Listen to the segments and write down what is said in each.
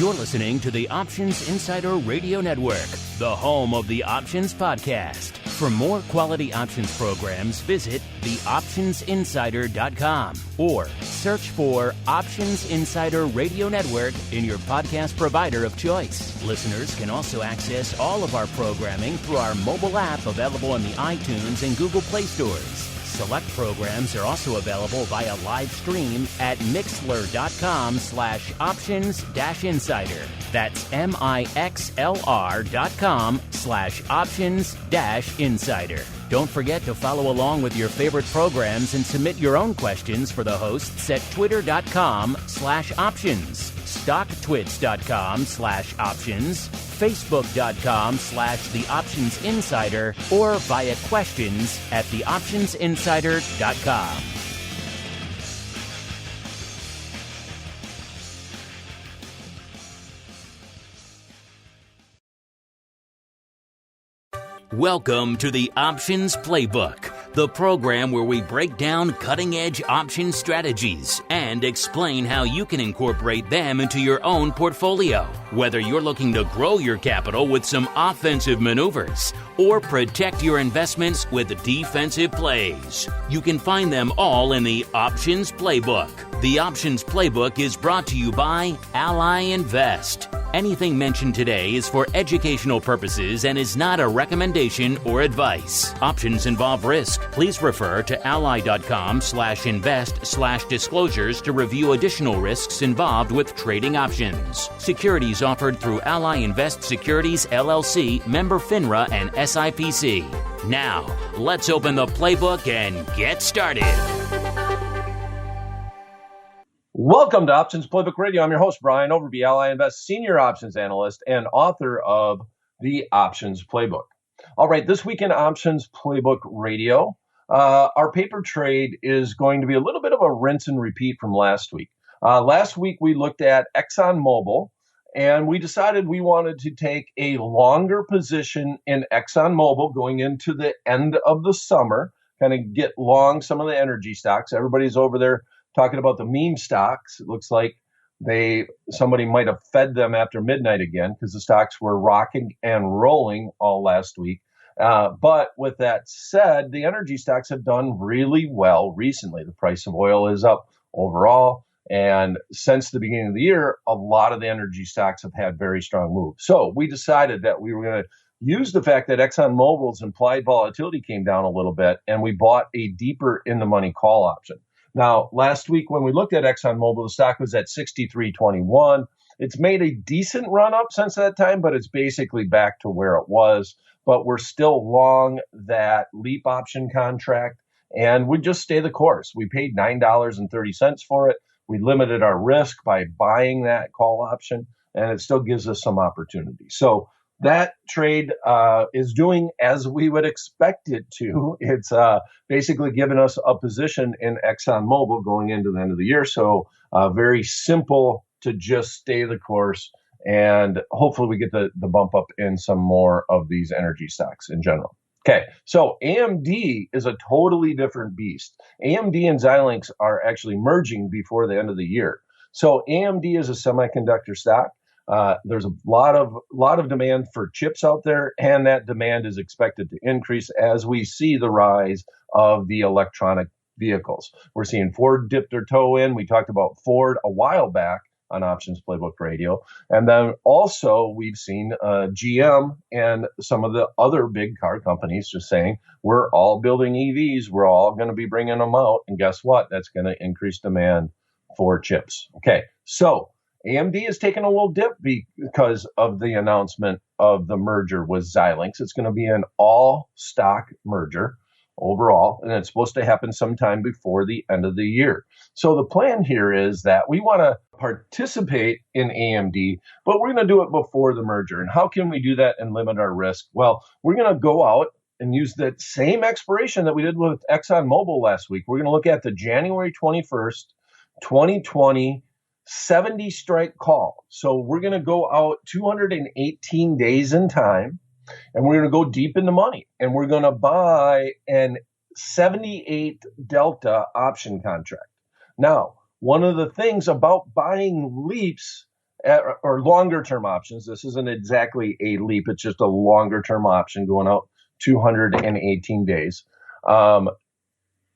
You're listening to the Options Insider Radio Network, the home of the Options Podcast. For more quality options programs, visit theoptionsinsider.com or search for Options Insider Radio Network in your podcast provider of choice. Listeners can also access all of our programming through our mobile app available in the iTunes and Google Play stores. Select programs are also available via live stream at mixlr.com/options-insider. That's mixlr.com/options-insider. Don't forget to follow along with your favorite programs and submit your own questions for the hosts at twitter.com/options, stocktwits.com/options, facebook.com/theoptionsinsider, or via questions at theoptionsinsider.com. Welcome to the Options Playbook, the program where we break down cutting-edge option strategies and explain how you can incorporate them into your own portfolio. Whether you're looking to grow your capital with some offensive maneuvers or protect your investments with defensive plays, you can find them all in the Options Playbook. The Options Playbook is brought to you by Ally Invest. Anything mentioned today is for educational purposes and is not a recommendation or advice. Options involve risk. Please refer to ally.com/invest/disclosures to review additional risks involved with trading options. Securities offered through Ally Invest Securities LLC, member FINRA and SIPC. Now, let's open the playbook and get started. Welcome to Options Playbook Radio. I'm your host, Brian Overby, Ally Invest Senior Options Analyst and author of the Options Playbook. All right, this week in Options Playbook Radio, our paper trade is going to be a little bit of a rinse and repeat from last week. Last week, we looked at ExxonMobil, and we decided we wanted to take a longer position in ExxonMobil going into the end of the summer, kind of get long some of the energy stocks. Everybody's over there talking about the meme stocks. It looks like somebody might have fed them after midnight again because the stocks were rocking and rolling all last week. But with that said, the energy stocks have done really well recently. The price of oil is up overall. And since the beginning of the year, a lot of the energy stocks have had very strong moves. So we decided that we were going to use the fact that ExxonMobil's implied volatility came down a little bit, and we bought a deeper in the money call option. Now, last week when we looked at ExxonMobil, the stock was at 63.21. It's made a decent run up since that time, but it's basically back to where it was. But we're still long that LEAP option contract, and we just stay the course. We paid $9.30 for it. We limited our risk by buying that call option, and it still gives us some opportunity. So that trade is doing as we would expect it to. It's basically given us a position in ExxonMobil going into the end of the year. So very simple to just stay the course. And hopefully we get the bump up in some more of these energy stocks in general. Okay, so AMD is a totally different beast. AMD and Xilinx are actually merging before the end of the year. So AMD is a semiconductor stock. There's a lot of demand for chips out there, and that demand is expected to increase as we see the rise of the electronic vehicles. We're seeing Ford dip their toe in. We talked about Ford a while back on Options Playbook Radio. And then also we've seen GM and some of the other big car companies just saying, we're all building EVs. We're all going to be bringing them out. And guess what? That's going to increase demand for chips. Okay, so AMD is taking a little dip because of the announcement of the merger with Xilinx. It's going to be an all-stock merger overall, and it's supposed to happen sometime before the end of the year. So the plan here is that we want to participate in AMD, but we're going to do it before the merger. And how can we do that and limit our risk? Well, we're going to go out and use that same expiration that we did with ExxonMobil last week. We're going to look at the January 21st, 2020 70 strike call. So we're going to go out 218 days in time, and we're going to go deep in the money, and we're going to buy an 78 delta option contract. Now, one of the things about buying leaps or longer term options. This isn't exactly a leap. It's just a longer term option going out 218 days.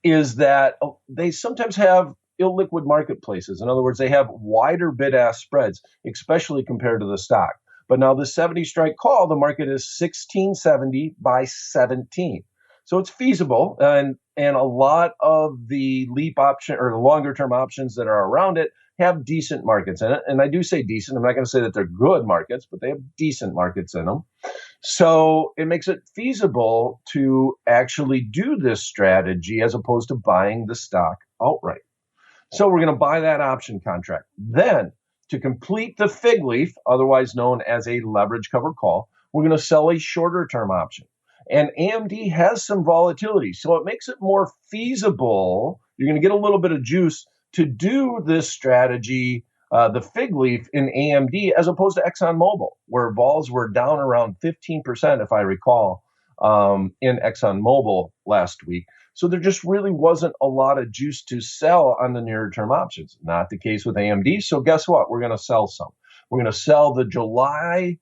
Is that they sometimes have illiquid marketplaces. In other words, they have wider bid-ask spreads, especially compared to the stock. But now the 70 strike call, the market is 1670 by 17. So it's feasible, and a lot of the leap option or the longer term options that are around it have decent markets in it. And I do say decent. I'm not going to say that they're good markets, but they have decent markets in them. So it makes it feasible to actually do this strategy as opposed to buying the stock outright. So we're going to buy that option contract. Then, to complete the fig leaf, otherwise known as a leverage cover call, we're going to sell a shorter term option. And AMD has some volatility, so it makes it more feasible. You're going to get a little bit of juice to do this strategy, the fig leaf in AMD, as opposed to ExxonMobil, where vols were down around 15%, if I recall, in ExxonMobil last week. So there just really wasn't a lot of juice to sell on the nearer term options. Not the case with AMD. So guess what? We're going to sell some. We're going to sell the July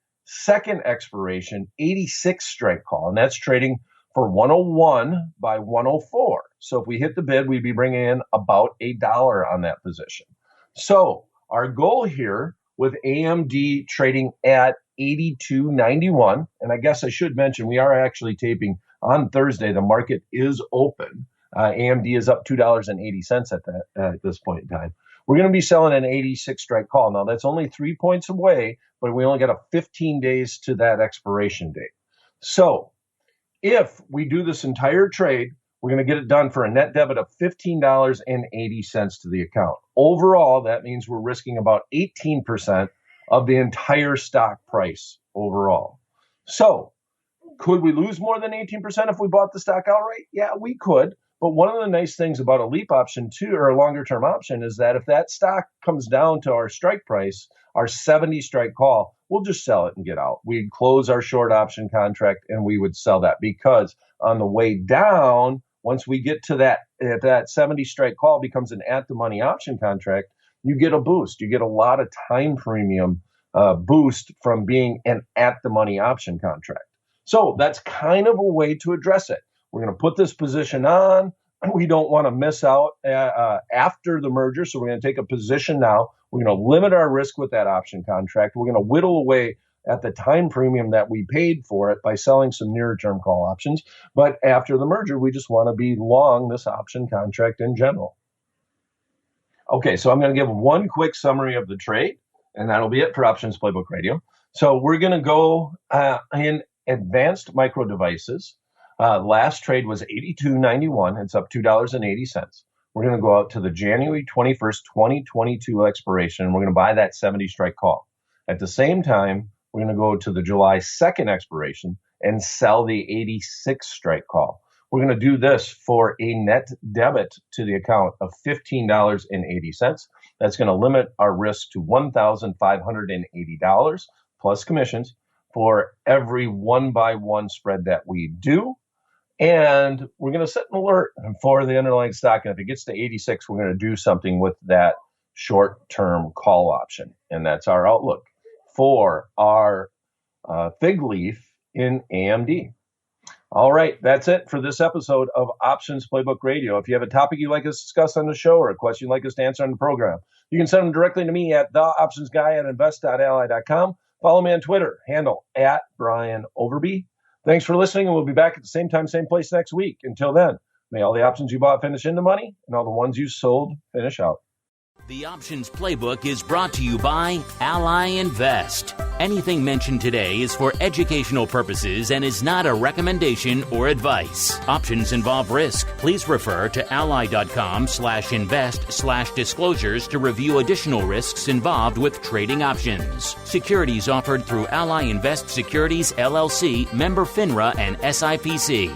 2nd expiration 86 strike call, and that's trading for 101 by 104. So if we hit the bid, we'd be bringing in about $1 on that position. So our goal here with AMD trading at 82.91, and I guess I should mention we are actually taping on Thursday. The market is open. AMD is up $2.80 at this point in time. We're going to be selling an 86 strike call. Now, that's only 3 points away, but we only got 15 days to that expiration date. So if we do this entire trade, we're going to get it done for a net debit of $15.80 to the account. Overall, that means we're risking about 18% of the entire stock price overall. So could we lose more than 18% if we bought the stock outright? Yeah, we could. But one of the nice things about a leap option too, or a longer term option, is that if that stock comes down to our strike price, our 70 strike call, we'll just sell it and get out. We'd close our short option contract and we would sell that, because on the way down, once we get to that, if that 70 strike call becomes an at the money option contract, you get a boost. You get a lot of time premium boost from being an at the money option contract. So that's kind of a way to address it. We're going to put this position on. We don't want to miss out after the merger, so we're going to take a position now. We're going to limit our risk with that option contract. We're going to whittle away at the time premium that we paid for it by selling some nearer-term call options. But after the merger, we just want to be long this option contract in general. Okay, so I'm going to give one quick summary of the trade, and that'll be it for Options Playbook Radio. So we're going to go in advanced micro devices. Last trade was $82.91. It's up $2.80. We're going to go out to the January 21st, 2022 expiration, and we're going to buy that 70 strike call. At the same time, we're going to go to the July 2nd expiration and sell the 86 strike call. We're going to do this for a net debit to the account of $15.80. That's going to limit our risk to $1,580 plus commissions for every 1-by-1 spread that we do. And we're going to set an alert for the underlying stock. And if it gets to 86, we're going to do something with that short-term call option. And that's our outlook for our fig leaf in AMD. All right, that's it for this episode of Options Playbook Radio. If you have a topic you'd like us to discuss on the show or a question you'd like us to answer on the program, you can send them directly to me at theoptionsguy@invest.ally.com. Follow me on Twitter, handle @BrianOverby. Thanks for listening, and we'll be back at the same time, same place next week. Until then, may all the options you bought finish into money, and all the ones you sold finish out. The Options Playbook is brought to you by Ally Invest. Anything mentioned today is for educational purposes and is not a recommendation or advice. Options involve risk. Please refer to ally.com/invest/disclosures to review additional risks involved with trading options. Securities offered through Ally Invest Securities, LLC, member FINRA and SIPC.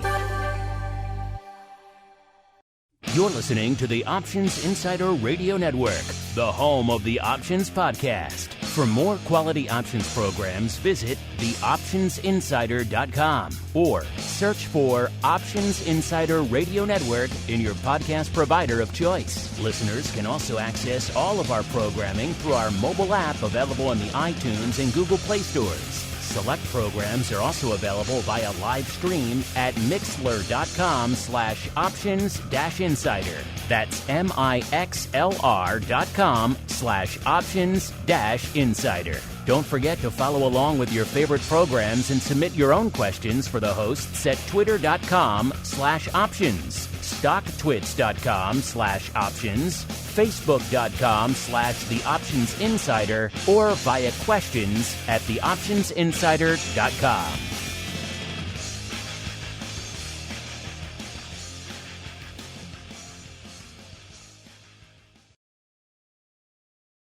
You're listening to the Options Insider Radio Network, the home of the Options Podcast. For more quality options programs, visit theoptionsinsider.com or search for Options Insider Radio Network in your podcast provider of choice. Listeners can also access all of our programming through our mobile app available in the iTunes and Google Play stores. Select programs are also available via live stream at mixlr.com/options-insider. That's mixlr.com/options-insider. Don't forget to follow along with your favorite programs and submit your own questions for the hosts at twitter.com/options, stocktwits.com/options, facebook.com/theoptionsinsider, or via questions at theoptionsinsider.com.